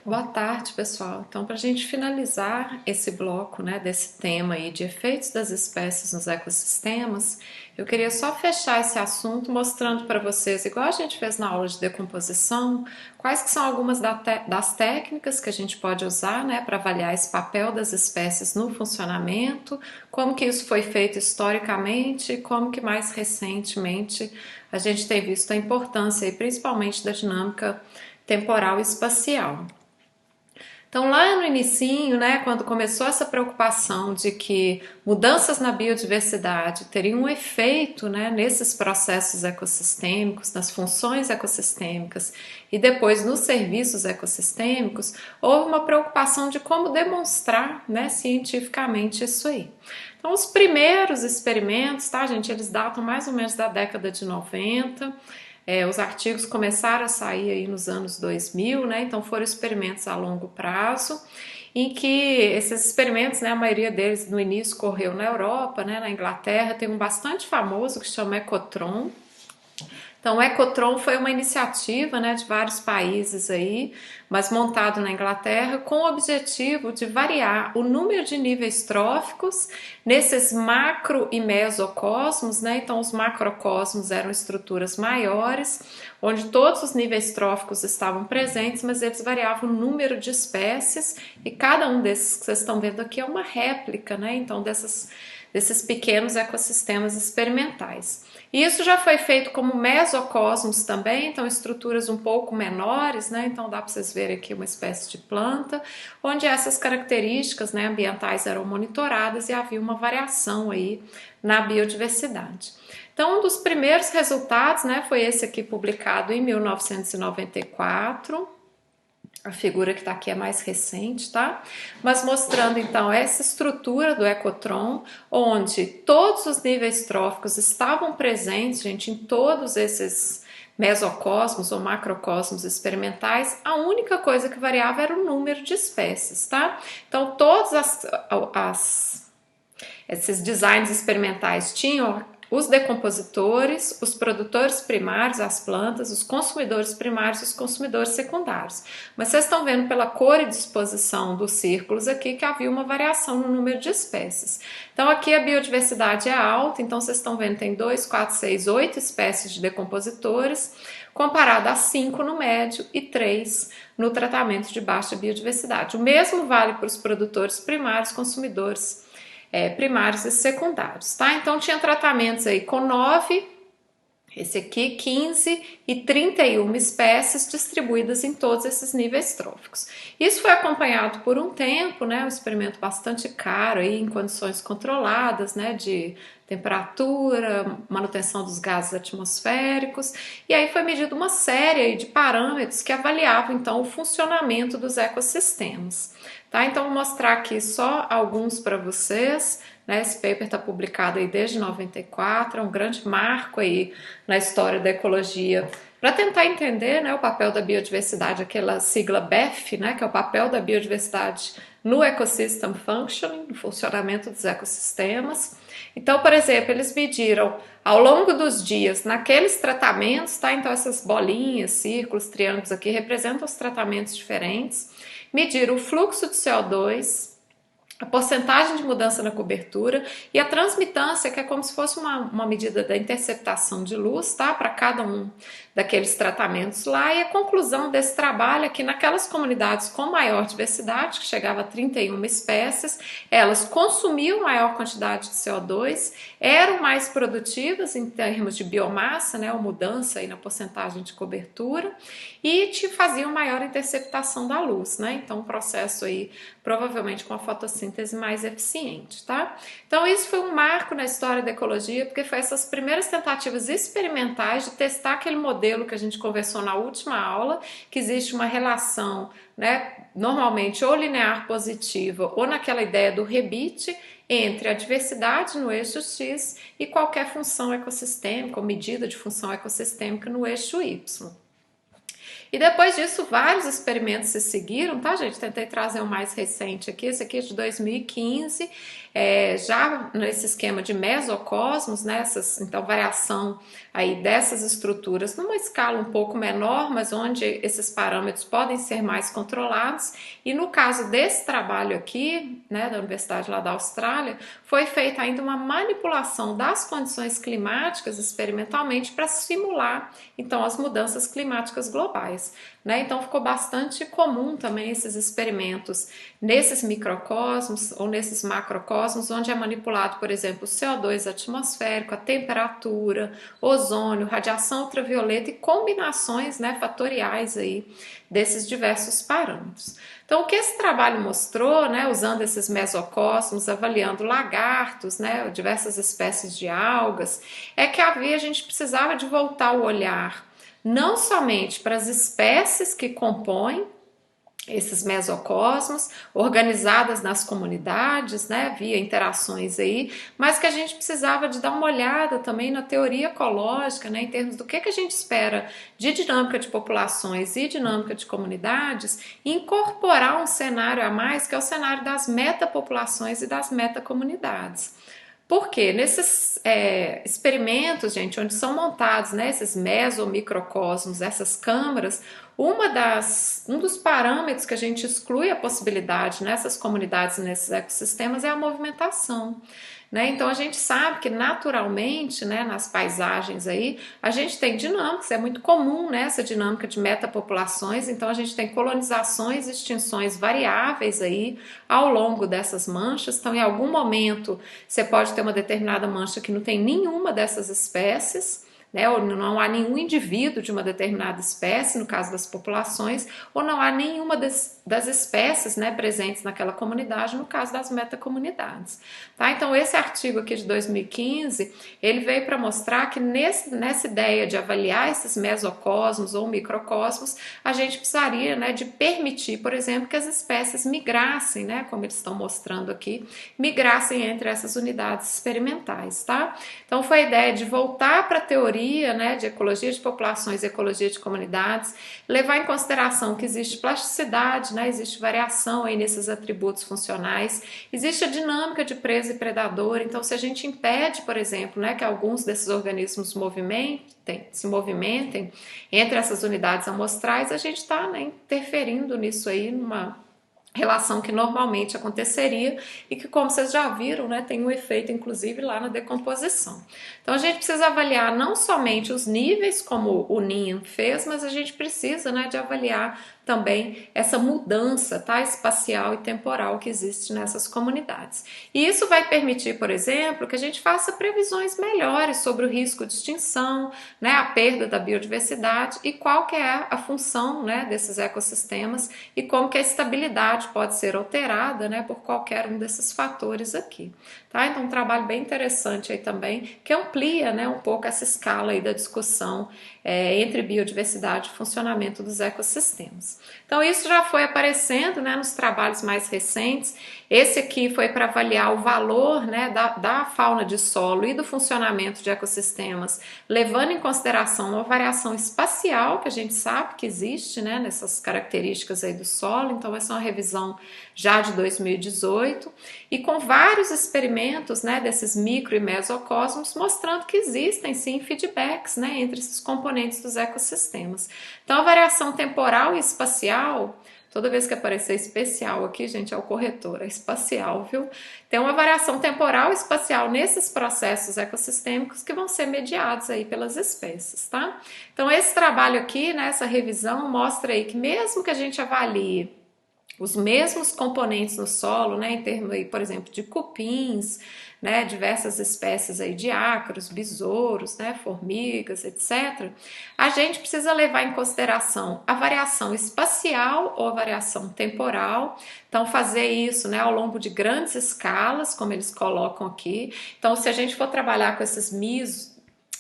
Boa tarde, pessoal. Então, para a gente finalizar esse bloco, né, desse tema aí de efeitos das espécies nos ecossistemas, eu queria só fechar esse assunto mostrando para vocês, igual a gente fez na aula de decomposição, quais que são algumas das técnicas que a gente pode usar, né, para avaliar esse papel das espécies no funcionamento, como que isso foi feito historicamente e como que mais recentemente a gente tem visto a importância, aí, principalmente da dinâmica temporal e espacial. Então, lá no inicinho, né, quando começou essa preocupação de que mudanças na biodiversidade teriam um efeito, né, nesses processos ecossistêmicos, nas funções ecossistêmicas e depois nos serviços ecossistêmicos, houve uma preocupação de como demonstrar, né, cientificamente isso aí. Então, os primeiros experimentos, tá, gente, eles datam mais ou menos da década de 90. Os artigos começaram a sair aí nos anos 2000, né? Então foram experimentos a longo prazo, em que esses experimentos, né, a maioria deles no início correu na Europa, né, na Inglaterra, tem um bastante famoso que se chama Ecotron. Então, o Ecotron foi uma iniciativa, né, de vários países aí, mas montado na Inglaterra, com o objetivo de variar o número de níveis tróficos nesses macro e mesocosmos, né? Então, os macrocosmos eram estruturas maiores, onde todos os níveis tróficos estavam presentes, mas eles variavam o número de espécies, e cada um desses que vocês estão vendo aqui é uma réplica, né? Então, desses pequenos ecossistemas experimentais. E isso já foi feito como mesocosmos também, então estruturas um pouco menores, né? Então dá para vocês verem aqui uma espécie de planta, onde essas características, né, ambientais eram monitoradas e havia uma variação aí na biodiversidade. Então, um dos primeiros resultados, né, foi esse aqui publicado em 1994. A figura que está aqui é mais recente, tá? Mas mostrando então essa estrutura do Ecotron, onde todos os níveis tróficos estavam presentes, gente, em todos esses mesocosmos ou macrocosmos experimentais. A única coisa que variava era o número de espécies, tá? Então todos esses designs experimentais tinham os decompositores, os produtores primários, as plantas, os consumidores primários e os consumidores secundários. Mas vocês estão vendo pela cor e disposição dos círculos aqui que havia uma variação no número de espécies. Então aqui a biodiversidade é alta, então vocês estão vendo tem 2, 4, 6, 8 espécies de decompositores, comparado a 5 no médio e 3 no tratamento de baixa biodiversidade. O mesmo vale para os produtores primários, consumidores primários e secundários, tá? Então tinha tratamentos aí com 9, esse aqui 15 e 31 espécies distribuídas em todos esses níveis tróficos. Isso foi acompanhado por um tempo, né? Um experimento bastante caro aí em condições controladas, né? De temperatura, manutenção dos gases atmosféricos, e aí foi medida uma série de parâmetros que avaliavam então o funcionamento dos ecossistemas. Tá? Então vou mostrar aqui só alguns para vocês, né? Esse paper está publicado aí desde 94, é um grande marco aí na história da ecologia, para tentar entender, né, o papel da biodiversidade, aquela sigla BEF, né, que é o papel da biodiversidade no ecosystem functioning, no funcionamento dos ecossistemas. Então, por exemplo, eles mediram ao longo dos dias naqueles tratamentos, tá? Então essas bolinhas, círculos, triângulos aqui representam os tratamentos diferentes. Mediram o fluxo de CO2, a porcentagem de mudança na cobertura e a transmitância, que é como se fosse uma medida da interceptação de luz, tá? Para cada um daqueles tratamentos lá. E a conclusão desse trabalho é que naquelas comunidades com maior diversidade, que chegava a 31 espécies, elas consumiam maior quantidade de CO2, eram mais produtivas em termos de biomassa, né? Ou mudança aí na porcentagem de cobertura, e te faziam maior interceptação da luz, né? Então, um processo aí provavelmente com a fotossíntese mais eficiente, tá? Então isso foi um marco na história da ecologia, porque foi essas primeiras tentativas experimentais de testar aquele modelo que a gente conversou na última aula, que existe uma relação, né, normalmente ou linear positiva ou naquela ideia do rebite entre a diversidade no eixo X e qualquer função ecossistêmica ou medida de função ecossistêmica no eixo Y. E depois disso, vários experimentos se seguiram, tá, gente? Tentei trazer o mais recente aqui, esse aqui é de 2015, já nesse esquema de mesocosmos, né, então variação aí dessas estruturas numa escala um pouco menor, mas onde esses parâmetros podem ser mais controlados. E no caso desse trabalho aqui, né, da Universidade lá da Austrália, foi feita ainda uma manipulação das condições climáticas experimentalmente para simular então as mudanças climáticas globais, né? Então ficou bastante comum também esses experimentos nesses microcosmos ou nesses macrocosmos, onde é manipulado, por exemplo, o CO2 atmosférico, a temperatura, ozônio, radiação ultravioleta e combinações, né, fatoriais aí desses diversos parâmetros. Então, o que esse trabalho mostrou, né, usando esses mesocosmos, avaliando lagartos, né, diversas espécies de algas, é que a gente precisava de voltar o olhar não somente para as espécies que compõem esses mesocosmos, organizadas nas comunidades, né, via interações aí, mas que a gente precisava de dar uma olhada também na teoria ecológica, né, em termos do que a gente espera de dinâmica de populações e dinâmica de comunidades, e incorporar um cenário a mais, que é o cenário das metapopulações e das metacomunidades. Porque nesses experimentos, gente, onde são montados, né, esses mesomicrocosmos, essas câmaras, um dos parâmetros que a gente exclui a possibilidade nessas comunidades, nesses ecossistemas, é a movimentação. Né? Então a gente sabe que naturalmente, né, nas paisagens aí, a gente tem dinâmicas, é muito comum, né, essa dinâmica de metapopulações, então a gente tem colonizações e extinções variáveis aí ao longo dessas manchas. Então em algum momento você pode ter uma determinada mancha que não tem nenhuma dessas espécies, né, ou não há nenhum indivíduo de uma determinada espécie, no caso das populações, ou não há nenhuma das espécies, né, presentes naquela comunidade, no caso das metacomunidades. Tá? Então esse artigo aqui de 2015, ele veio para mostrar que nessa ideia de avaliar esses mesocosmos ou microcosmos, a gente precisaria, né, de permitir, por exemplo, que as espécies migrassem, né, como eles estão mostrando aqui, migrassem entre essas unidades experimentais. Tá? Então foi a ideia de voltar para a teoria, né, de ecologia de populações e ecologia de comunidades, levar em consideração que existe plasticidade, né, existe variação aí nesses atributos funcionais, existe a dinâmica de presa e predador. Então se a gente impede, por exemplo, né, que alguns desses organismos se movimentem entre essas unidades amostrais, a gente está, né, interferindo nisso aí numa relação que normalmente aconteceria e que, como vocês já viram, né, tem um efeito inclusive lá na decomposição. Então a gente precisa avaliar não somente os níveis, como o NIM fez, mas a gente precisa, né, de avaliar também essa mudança, tá, espacial e temporal que existe nessas comunidades. E isso vai permitir, por exemplo, que a gente faça previsões melhores sobre o risco de extinção, né, a perda da biodiversidade e qual que é a função, né, desses ecossistemas e como que a estabilidade pode ser alterada, né, por qualquer um desses fatores aqui. Tá? Então um trabalho bem interessante aí também, que amplia, né, um pouco essa escala aí da discussão entre biodiversidade e funcionamento dos ecossistemas. Então isso já foi aparecendo, né, nos trabalhos mais recentes. Esse aqui foi para avaliar o valor, né, da fauna de solo e do funcionamento de ecossistemas, levando em consideração uma variação espacial que a gente sabe que existe, né, nessas características aí do solo. Então essa é uma revisão já de 2018 e com vários experimentos, né, desses micro e mesocosmos mostrando que existem sim feedbacks, né, entre esses componentes dos ecossistemas. Então a variação temporal e espacial, toda vez que aparecer especial aqui, gente, é o corretor, é espacial, viu? Tem uma variação temporal e espacial nesses processos ecossistêmicos que vão ser mediados aí pelas espécies, tá? Então esse trabalho aqui, né, essa revisão mostra aí que mesmo que a gente avalie os mesmos componentes no solo, né, em termos aí, por exemplo, de cupins, né, diversas espécies aí de ácaros, besouros, né, formigas, etc. A gente precisa levar em consideração a variação espacial ou a variação temporal. Então fazer isso, né, ao longo de grandes escalas, como eles colocam aqui. Então se a gente for trabalhar com esses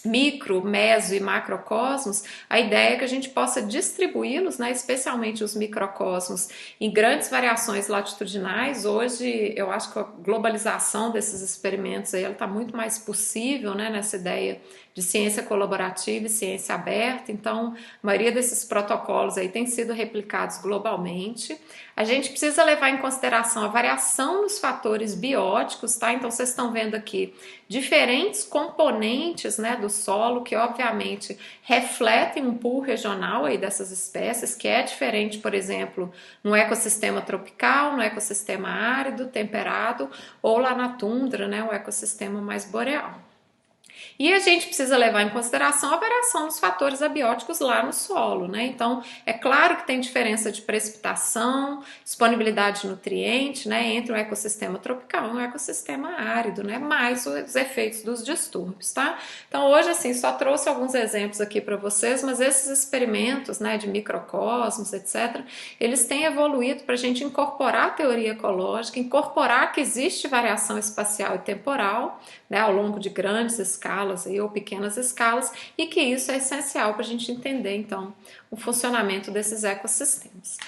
micro, meso e macrocosmos, a ideia é que a gente possa distribuí-los, né, especialmente os microcosmos, em grandes variações latitudinais. Hoje eu acho que a globalização desses experimentos aí está muito mais possível, né, nessa ideia de ciência colaborativa e ciência aberta, então a maioria desses protocolos aí tem sido replicados globalmente. A gente precisa levar em consideração a variação nos fatores bióticos, tá? Então vocês estão vendo aqui diferentes componentes, né, do solo que obviamente refletem um pool regional aí dessas espécies, que é diferente, por exemplo, no ecossistema tropical, no ecossistema árido, temperado, ou lá na tundra, né, o ecossistema mais boreal. E a gente precisa levar em consideração a variação dos fatores abióticos lá no solo, né? Então, é claro que tem diferença de precipitação, disponibilidade de nutrientes, né, entre um ecossistema tropical e um ecossistema árido, né? Mais os efeitos dos distúrbios, tá? Então, hoje, assim, só trouxe alguns exemplos aqui para vocês, mas esses experimentos, né, de microcosmos, etc., eles têm evoluído para a gente incorporar a teoria ecológica, incorporar que existe variação espacial e temporal, né, ao longo de grandes escalas ou pequenas escalas, e que isso é essencial para a gente entender, então, o funcionamento desses ecossistemas.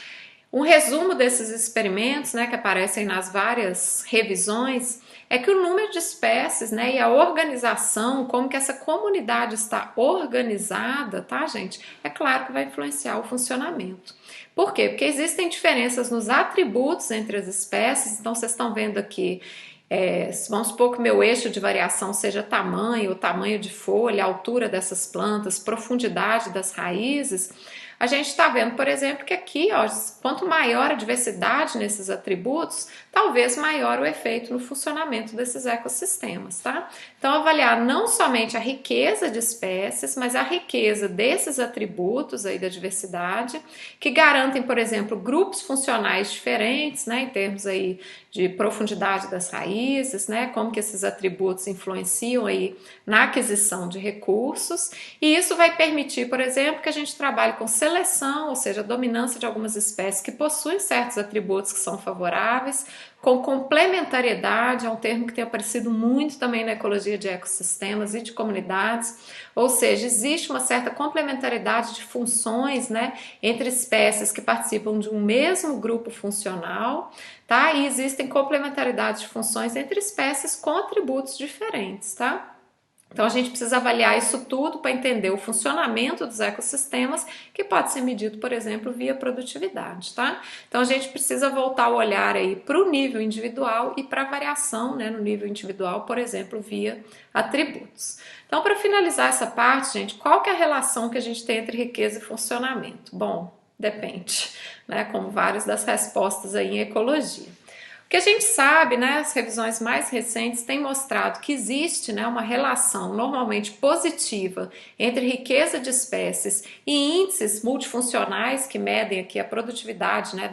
Um resumo desses experimentos, né, que aparecem nas várias revisões, é que o número de espécies, né, e a organização, como que essa comunidade está organizada, tá, gente? É claro que vai influenciar o funcionamento. Por quê? Porque existem diferenças nos atributos entre as espécies, então vocês estão vendo aqui, vamos supor que meu eixo de variação seja tamanho, o tamanho de folha, a altura dessas plantas, profundidade das raízes. A gente está vendo, por exemplo, que aqui, ó, quanto maior a diversidade nesses atributos, talvez maior o efeito no funcionamento desses ecossistemas, tá? Então, avaliar não somente a riqueza de espécies, mas a riqueza desses atributos aí da diversidade, que garantem, por exemplo, grupos funcionais diferentes, né, em termos aí de profundidade das raízes, né, como que esses atributos influenciam aí na aquisição de recursos, e isso vai permitir, por exemplo, que a gente trabalhe com seleção, ou seja, a dominância de algumas espécies que possuem certos atributos que são favoráveis, com complementariedade, é um termo que tem aparecido muito também na ecologia de ecossistemas e de comunidades, ou seja, existe uma certa complementariedade de funções, né, entre espécies que participam de um mesmo grupo funcional, tá? E existem complementaridades de funções entre espécies com atributos diferentes, tá? Então a gente precisa avaliar isso tudo para entender o funcionamento dos ecossistemas, que pode ser medido, por exemplo, via produtividade, tá? Então a gente precisa voltar o olhar aí para o nível individual e para a variação, né, no nível individual, por exemplo, via atributos. Então, para finalizar essa parte, gente, qual que é a relação que a gente tem entre riqueza e funcionamento? Bom, depende, né? Como várias das respostas aí em ecologia. O que a gente sabe, né, as revisões mais recentes têm mostrado que existe, né, uma relação normalmente positiva entre riqueza de espécies e índices multifuncionais que medem aqui a produtividade, né,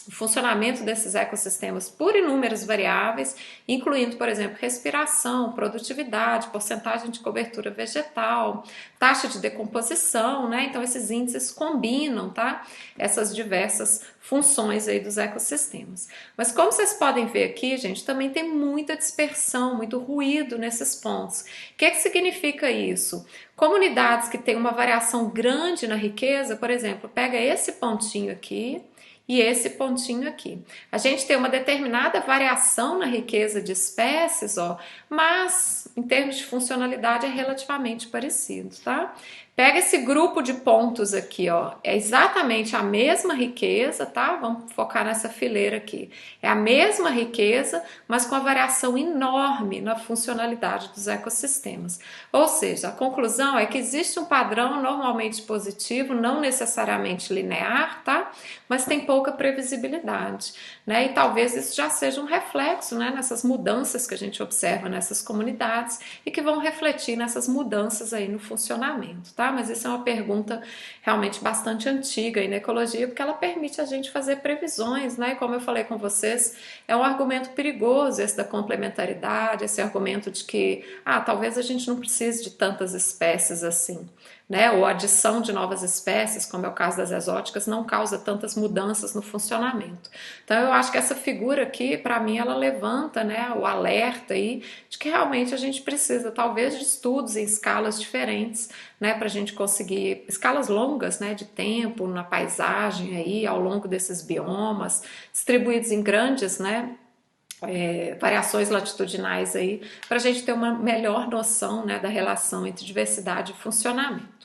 o funcionamento desses ecossistemas por inúmeras variáveis, incluindo, por exemplo, respiração, produtividade, porcentagem de cobertura vegetal, taxa de decomposição, né? Então esses índices combinam, tá? Essas diversas funções aí dos ecossistemas. Mas como vocês podem ver aqui, gente, também tem muita dispersão, muito ruído nesses pontos. O que significa isso? Comunidades que têm uma variação grande na riqueza, por exemplo, pega esse pontinho aqui e esse pontinho aqui. A gente tem uma determinada variação na riqueza de espécies, ó, mas em termos de funcionalidade é relativamente parecido, tá? Pega esse grupo de pontos aqui, ó, é exatamente a mesma riqueza, tá? Vamos focar nessa fileira aqui. É a mesma riqueza, mas com a variação enorme na funcionalidade dos ecossistemas. Ou seja, a conclusão é que existe um padrão normalmente positivo, não necessariamente linear, tá? Mas tem pouca previsibilidade, né? E talvez isso já seja um reflexo, né, nessas mudanças que a gente observa nessas comunidades e que vão refletir nessas mudanças aí no funcionamento, tá? Mas isso é uma pergunta realmente bastante antiga aí na ecologia, porque ela permite a gente fazer previsões, né? E como eu falei com vocês, é um argumento perigoso esse da complementaridade, esse argumento de que, talvez a gente não precise de tantas espécies assim, né? Ou a adição de novas espécies, como é o caso das exóticas, não causa tantas mudanças no funcionamento. Então eu acho que essa figura aqui, para mim, ela levanta, né, o alerta aí de que realmente a gente precisa talvez de estudos em escalas diferentes, né, para a gente conseguir escalas longas, né, de tempo na paisagem aí ao longo desses biomas distribuídos em grandes, né, variações latitudinais aí, para a gente ter uma melhor noção, né, da relação entre diversidade e funcionamento.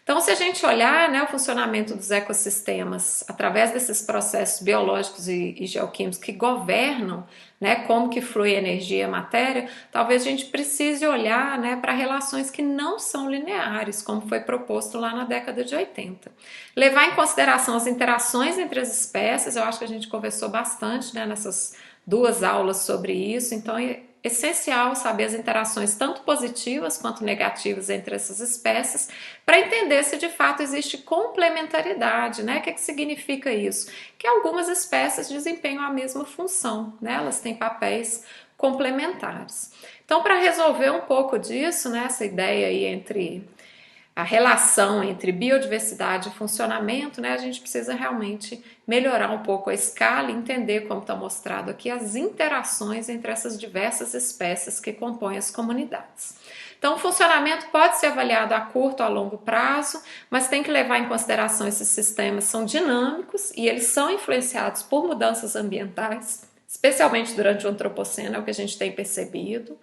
Então, se a gente olhar, né, o funcionamento dos ecossistemas através desses processos biológicos e geoquímicos que governam, né, como que flui a energia e a matéria, talvez a gente precise olhar, né, para relações que não são lineares, como foi proposto lá na década de 80. Levar em consideração as interações entre as espécies, eu acho que a gente conversou bastante, né, nessas 2 aulas sobre isso, então é essencial saber as interações tanto positivas quanto negativas entre essas espécies para entender se de fato existe complementaridade, né? O que significa isso? Que algumas espécies desempenham a mesma função, né? Elas têm papéis complementares. Então, para resolver um pouco disso, né, essa ideia aí entre a relação entre biodiversidade e funcionamento, né, a gente precisa realmente melhorar um pouco a escala e entender, como está mostrado aqui, as interações entre essas diversas espécies que compõem as comunidades. Então, o funcionamento pode ser avaliado a curto ou a longo prazo, mas tem que levar em consideração esses sistemas são dinâmicos e eles são influenciados por mudanças ambientais, especialmente durante o antropoceno, é o que a gente tem percebido.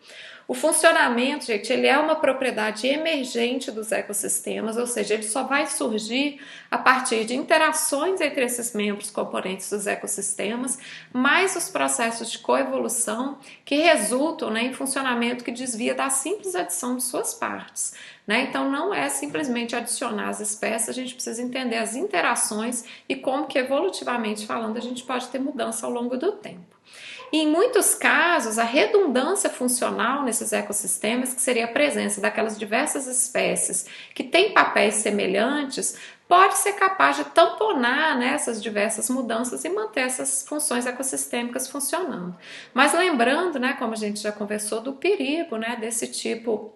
O funcionamento, gente, ele é uma propriedade emergente dos ecossistemas, ou seja, ele só vai surgir a partir de interações entre esses membros componentes dos ecossistemas, mais os processos de coevolução que resultam, né, em funcionamento que desvia da simples adição de suas partes. Né? Então não é simplesmente adicionar as espécies, a gente precisa entender as interações e como que evolutivamente falando a gente pode ter mudança ao longo do tempo. E em muitos casos, a redundância funcional nesses ecossistemas, que seria a presença daquelas diversas espécies que têm papéis semelhantes, pode ser capaz de tamponar, né, essas diversas mudanças e manter essas funções ecossistêmicas funcionando. Mas lembrando, né, como a gente já conversou, do perigo, né, desse tipo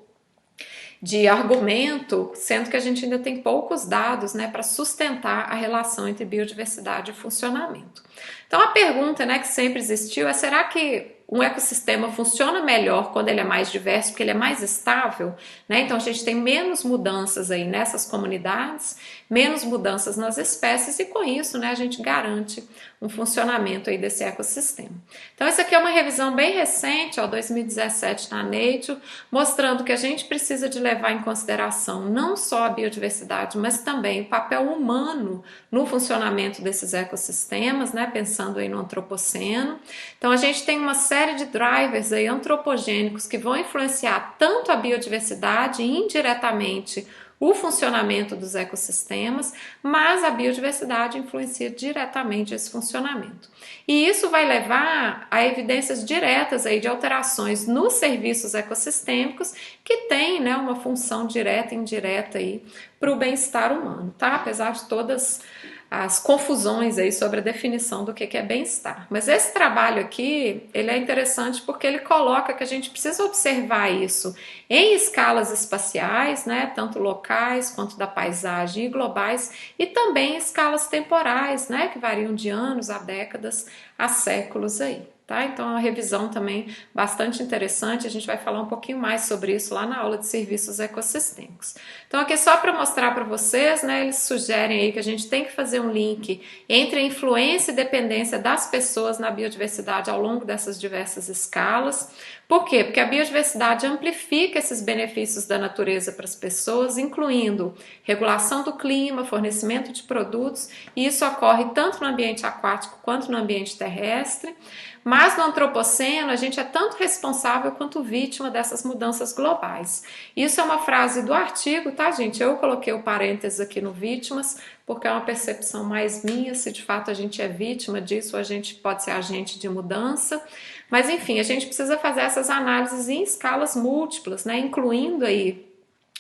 de argumento, sendo que a gente ainda tem poucos dados, né, para sustentar a relação entre biodiversidade e funcionamento. Então a pergunta, né, que sempre existiu é: será que um ecossistema funciona melhor quando ele é mais diverso, porque ele é mais estável, né? Então a gente tem menos mudanças aí nessas comunidades, menos mudanças nas espécies e com isso, né, a gente garante um funcionamento aí desse ecossistema. Então essa aqui é uma revisão bem recente, ó, 2017 na Nature, mostrando que a gente precisa de levar em consideração não só a biodiversidade, mas também o papel humano no funcionamento desses ecossistemas, né, pensando aí no antropoceno. Então a gente tem uma série de drivers aí antropogênicos que vão influenciar tanto a biodiversidade e indiretamente o funcionamento dos ecossistemas, mas a biodiversidade influencia diretamente esse funcionamento. E isso vai levar a evidências diretas aí de alterações nos serviços ecossistêmicos que têm, né, uma função direta e indireta aí para o bem-estar humano, tá? Apesar de todas as confusões aí sobre a definição do que é bem-estar. Mas esse trabalho aqui, ele é interessante porque ele coloca que a gente precisa observar isso em escalas espaciais, né, tanto locais quanto da paisagem e globais, e também em escalas temporais, né, que variam de anos a décadas a séculos aí. Tá? Então é uma revisão também bastante interessante, a gente vai falar um pouquinho mais sobre isso lá na aula de serviços ecossistêmicos. Então aqui só para mostrar para vocês, né, eles sugerem aí que a gente tem que fazer um link entre a influência e dependência das pessoas na biodiversidade ao longo dessas diversas escalas. Por quê? Porque a biodiversidade amplifica esses benefícios da natureza para as pessoas, incluindo regulação do clima, fornecimento de produtos, e isso ocorre tanto no ambiente aquático quanto no ambiente terrestre. Mas no antropoceno a gente é tanto responsável quanto vítima dessas mudanças globais. Isso é uma frase do artigo, tá, gente? Eu coloquei o parênteses aqui no vítimas, porque é uma percepção mais minha, se de fato a gente é vítima disso, ou a gente pode ser agente de mudança. Mas enfim, a gente precisa fazer essas análises em escalas múltiplas, né? Incluindo aí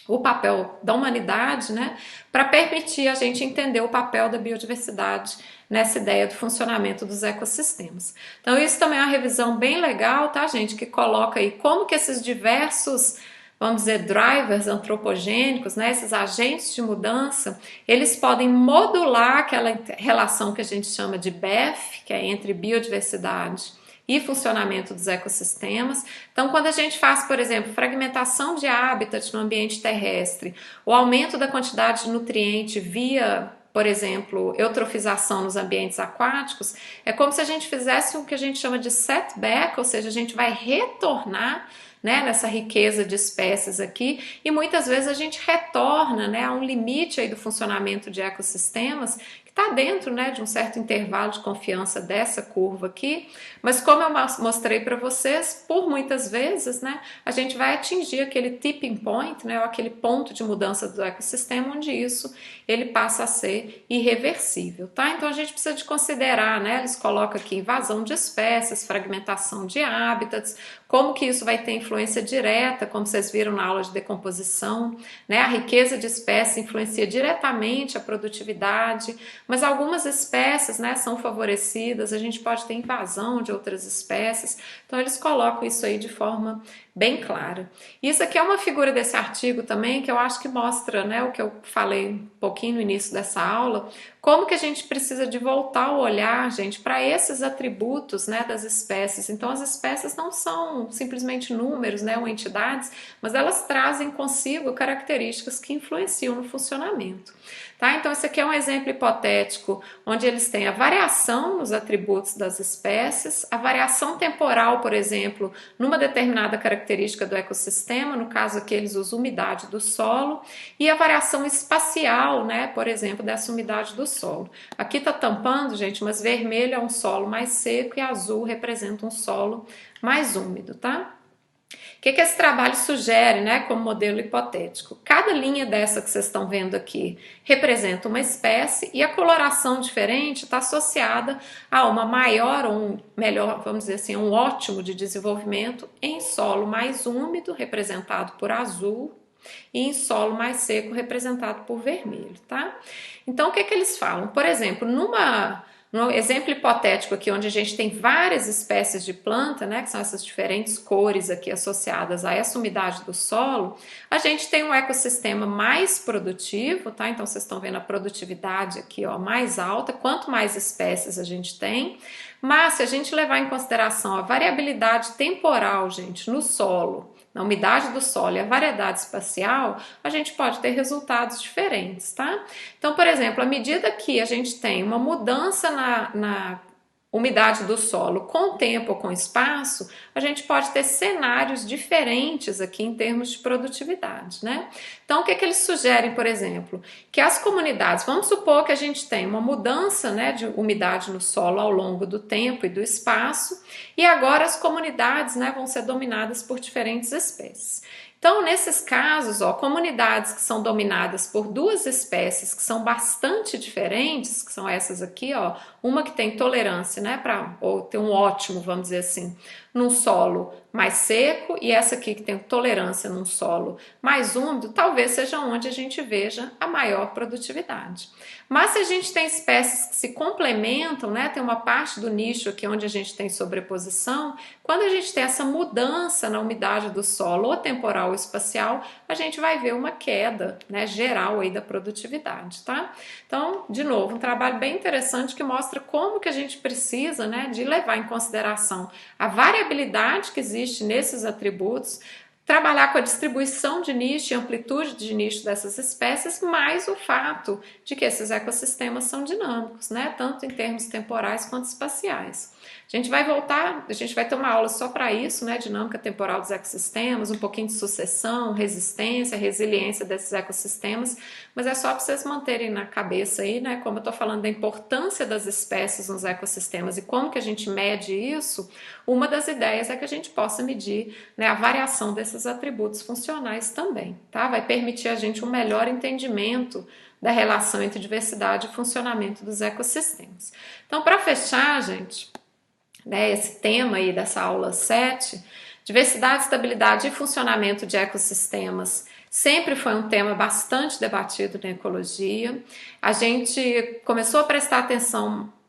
o papel da humanidade, né, para permitir a gente entender o papel da biodiversidade nessa ideia do funcionamento dos ecossistemas. Então isso também é uma revisão bem legal, tá, gente, que coloca aí como que esses diversos, vamos dizer, drivers antropogênicos, né, esses agentes de mudança, eles podem modular aquela relação que a gente chama de BEF, que é entre biodiversidade e funcionamento dos ecossistemas. Então, quando a gente faz, por exemplo, fragmentação de hábitat no ambiente terrestre, o aumento da quantidade de nutriente via por exemplo, eutrofização nos ambientes aquáticos, é como se a gente fizesse o que a gente chama de setback, ou seja, a gente vai retornar, né, nessa riqueza de espécies aqui, e muitas vezes a gente retorna, né, a um limite aí do funcionamento de ecossistemas que está dentro, né, de um certo intervalo de confiança dessa curva aqui, mas como eu mostrei para vocês, por muitas vezes, né, a gente vai atingir aquele tipping point, né, ou aquele ponto de mudança do ecossistema onde isso ele passa a ser irreversível, tá? Então a gente precisa de considerar, né, eles colocam aqui invasão de espécies, fragmentação de hábitats, como que isso vai ter influência direta, como vocês viram na aula de decomposição, né? A riqueza de espécies influencia diretamente a produtividade, mas algumas espécies, né, são favorecidas, a gente pode ter invasão de outras espécies, então eles colocam isso aí de forma bem clara. Isso aqui é uma figura desse artigo também que eu acho que mostra, né, o que eu falei um pouquinho no início dessa aula, como que a gente precisa de voltar o olhar, gente, para esses atributos, né, das espécies. Então as espécies não são simplesmente números, né, ou entidades, mas elas trazem consigo características que influenciam no funcionamento. Tá? Então esse aqui é um exemplo hipotético onde eles têm a variação nos atributos das espécies, a variação temporal, por exemplo, numa determinada característica do ecossistema, no caso aqui eles usam umidade do solo, e a variação espacial, né, por exemplo, dessa umidade do solo. Aqui está tampando, gente, mas vermelho é um solo mais seco e azul representa um solo mais úmido, tá? O que esse trabalho sugere, né, como modelo hipotético? Cada linha dessa que vocês estão vendo aqui representa uma espécie e a coloração diferente está associada a uma maior ou um melhor, vamos dizer assim, um ótimo de desenvolvimento em solo mais úmido, representado por azul, e em solo mais seco, representado por vermelho, tá? Então, o que eles falam? Por exemplo, no exemplo hipotético aqui, onde a gente tem várias espécies de planta, né, que são essas diferentes cores aqui associadas a essa umidade do solo, a gente tem um ecossistema mais produtivo, tá? Então vocês estão vendo a produtividade aqui, ó, mais alta, quanto mais espécies a gente tem, mas se a gente levar em consideração a variabilidade temporal, gente, no solo, na umidade do solo e a variedade espacial, a gente pode ter resultados diferentes, tá? Então, por exemplo, à medida que a gente tem uma mudança na umidade do solo com tempo ou com espaço, a gente pode ter cenários diferentes aqui em termos de produtividade, né? Então, o que eles sugerem, por exemplo? Que as comunidades, vamos supor que a gente tem uma mudança, né, de umidade no solo ao longo do tempo e do espaço, e agora as comunidades, né, vão ser dominadas por diferentes espécies. Então, nesses casos, ó, comunidades que são dominadas por duas espécies que são bastante diferentes, que são essas aqui, ó, uma que tem tolerância, né, ou tem um ótimo, vamos dizer assim, num solo mais seco, e essa aqui que tem tolerância num solo mais úmido, talvez seja onde a gente veja a maior produtividade. Mas se a gente tem espécies que se complementam, né, tem uma parte do nicho aqui onde a gente tem sobreposição, quando a gente tem essa mudança na umidade do solo, ou temporal ou espacial, a gente vai ver uma queda, né, geral aí da produtividade, tá? Então, de novo, um trabalho bem interessante que mostra como que a gente precisa, né, de levar em consideração a variabilidade que existe nesses atributos, trabalhar com a distribuição de nicho e amplitude de nicho dessas espécies, mais o fato de que esses ecossistemas são dinâmicos, né? Tanto em termos temporais quanto espaciais. A gente vai voltar, a gente vai ter uma aula só para isso, né? Dinâmica temporal dos ecossistemas, um pouquinho de sucessão, resistência, resiliência desses ecossistemas, mas é só para vocês manterem na cabeça aí, né? Como eu estou falando da importância das espécies nos ecossistemas e como que a gente mede isso, uma das ideias é que a gente possa medir, né, a variação desses atributos funcionais também, tá? Vai permitir a gente um melhor entendimento da relação entre diversidade e funcionamento dos ecossistemas. Então, para fechar, gente, né, esse tema aí dessa aula 7, diversidade, estabilidade e funcionamento de ecossistemas sempre foi um tema bastante debatido na ecologia. A gente começou a prestar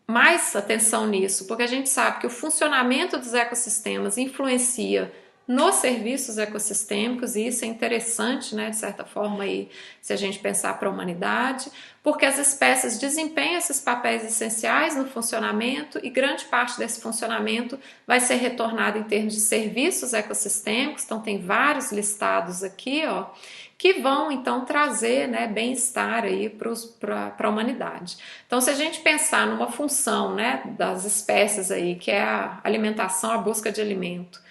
mais atenção nisso, porque a gente sabe que o funcionamento dos ecossistemas influencia nos serviços ecossistêmicos, e isso é interessante, né, de certa forma, aí, se a gente pensar para a humanidade, porque as espécies desempenham esses papéis essenciais no funcionamento e grande parte desse funcionamento vai ser retornado em termos de serviços ecossistêmicos, então tem vários listados aqui, ó, que vão então trazer, né, bem-estar aí para a humanidade. Então, se a gente pensar numa função, né, das espécies aí, que é a alimentação, a busca de alimento,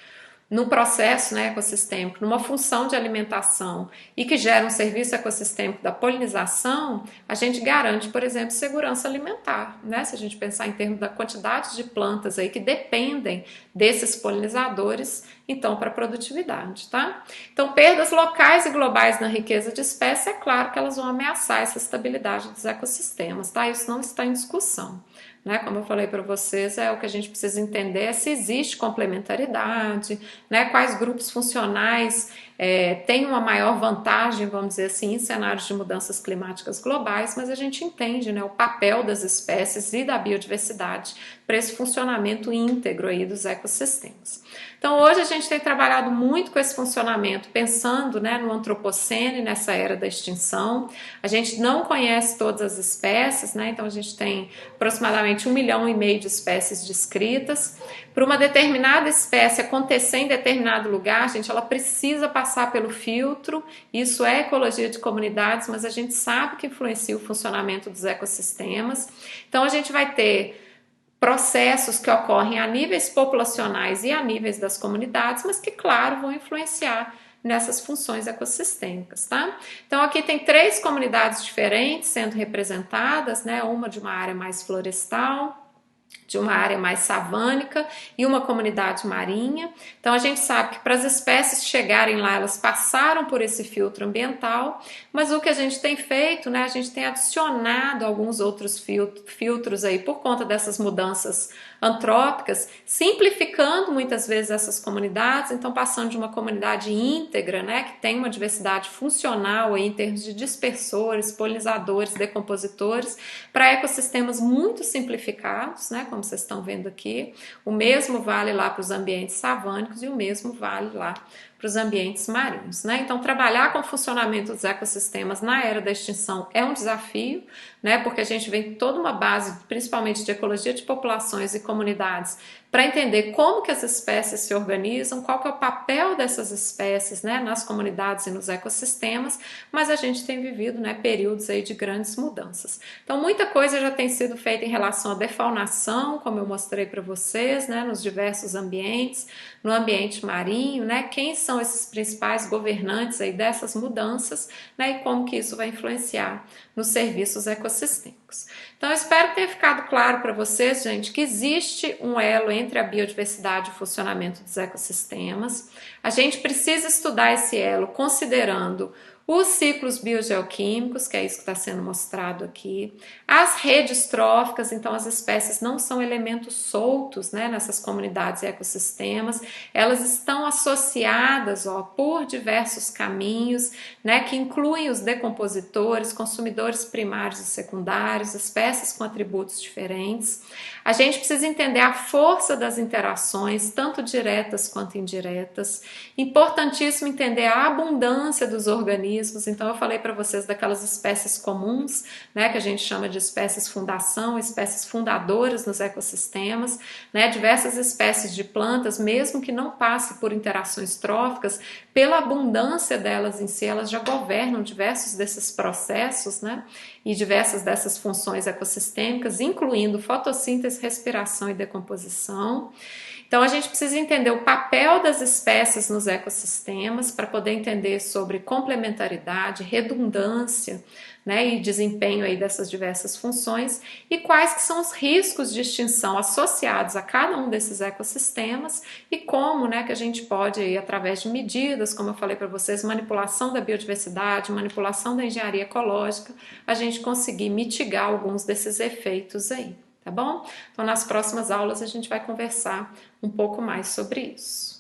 num processo, né, ecossistêmico, numa função de alimentação e que gera um serviço ecossistêmico da polinização, a gente garante, por exemplo, segurança alimentar, né? Se a gente pensar em termos da quantidade de plantas aí que dependem desses polinizadores, então, para a produtividade, tá? Então, perdas locais e globais na riqueza de espécies, é claro que elas vão ameaçar essa estabilidade dos ecossistemas, tá? Isso não está em discussão. Né, como eu falei para vocês, o que a gente precisa entender é se existe complementaridade, né, quais grupos funcionais têm uma maior vantagem, vamos dizer assim, em cenários de mudanças climáticas globais, mas a gente entende, né, o papel das espécies e da biodiversidade para esse funcionamento íntegro aí dos ecossistemas. Então hoje a gente tem trabalhado muito com esse funcionamento, pensando, né, no antropoceno e nessa era da extinção. A gente não conhece todas as espécies, né, então a gente tem aproximadamente 1,5 milhão de espécies descritas. Para uma determinada espécie acontecer em determinado lugar, gente, ela precisa passar pelo filtro. Isso é ecologia de comunidades, mas a gente sabe que influencia o funcionamento dos ecossistemas. Então a gente vai ter processos que ocorrem a níveis populacionais e a níveis das comunidades, mas que, claro, vão influenciar nessas funções ecossistêmicas, tá? Então aqui tem 3 comunidades diferentes sendo representadas, né? Uma de uma área mais florestal, de uma área mais savânica e uma comunidade marinha. Então a gente sabe que para as espécies chegarem lá, elas passaram por esse filtro ambiental, mas o que a gente tem feito, né, a gente tem adicionado alguns outros filtros aí por conta dessas mudanças antrópicas, simplificando muitas vezes essas comunidades, então passando de uma comunidade íntegra, né, que tem uma diversidade funcional aí em termos de dispersores, polinizadores, decompositores, para ecossistemas muito simplificados, né, como vocês estão vendo aqui. O mesmo vale lá para os ambientes savânicos e o mesmo vale lá para os ambientes marinhos, né? Então, trabalhar com o funcionamento dos ecossistemas na era da extinção é um desafio, né? Porque a gente vem toda uma base, principalmente de ecologia de populações e comunidades, para entender como que as espécies se organizam, qual que é o papel dessas espécies, né, nas comunidades e nos ecossistemas, mas a gente tem vivido, né, períodos aí de grandes mudanças. Então, muita coisa já tem sido feita em relação à defaunação, como eu mostrei para vocês, né, nos diversos ambientes, no ambiente marinho, né, quem são esses principais governantes aí dessas mudanças, né, e como que isso vai influenciar nos serviços ecossistêmicos. Então, eu espero que tenha ficado claro para vocês, gente, que existe um elo entre a biodiversidade e o funcionamento dos ecossistemas. A gente precisa estudar esse elo considerando os ciclos biogeoquímicos, que é isso que está sendo mostrado aqui, as redes tróficas, então as espécies não são elementos soltos, né, nessas comunidades e ecossistemas, elas estão associadas, ó, por diversos caminhos, né, que incluem os decompositores, consumidores primários e secundários, espécies com atributos diferentes. A gente precisa entender a força das interações, tanto diretas quanto indiretas. Importantíssimo entender a abundância dos organismos. Então eu falei para vocês daquelas espécies comuns, né, que a gente chama de espécies fundação, espécies fundadoras nos ecossistemas, né, diversas espécies de plantas, mesmo que não passe por interações tróficas, pela abundância delas em si, elas já governam diversos desses processos, né, e diversas dessas funções ecossistêmicas, incluindo fotossíntese, respiração e decomposição. Então a gente precisa entender o papel das espécies nos ecossistemas para poder entender sobre complementaridade, redundância, né, e desempenho aí dessas diversas funções e quais que são os riscos de extinção associados a cada um desses ecossistemas e como, né, que a gente pode aí, através de medidas, como eu falei para vocês, manipulação da biodiversidade, manipulação da engenharia ecológica, a gente conseguir mitigar alguns desses efeitos aí. Tá bom? Então, nas próximas aulas a gente vai conversar um pouco mais sobre isso.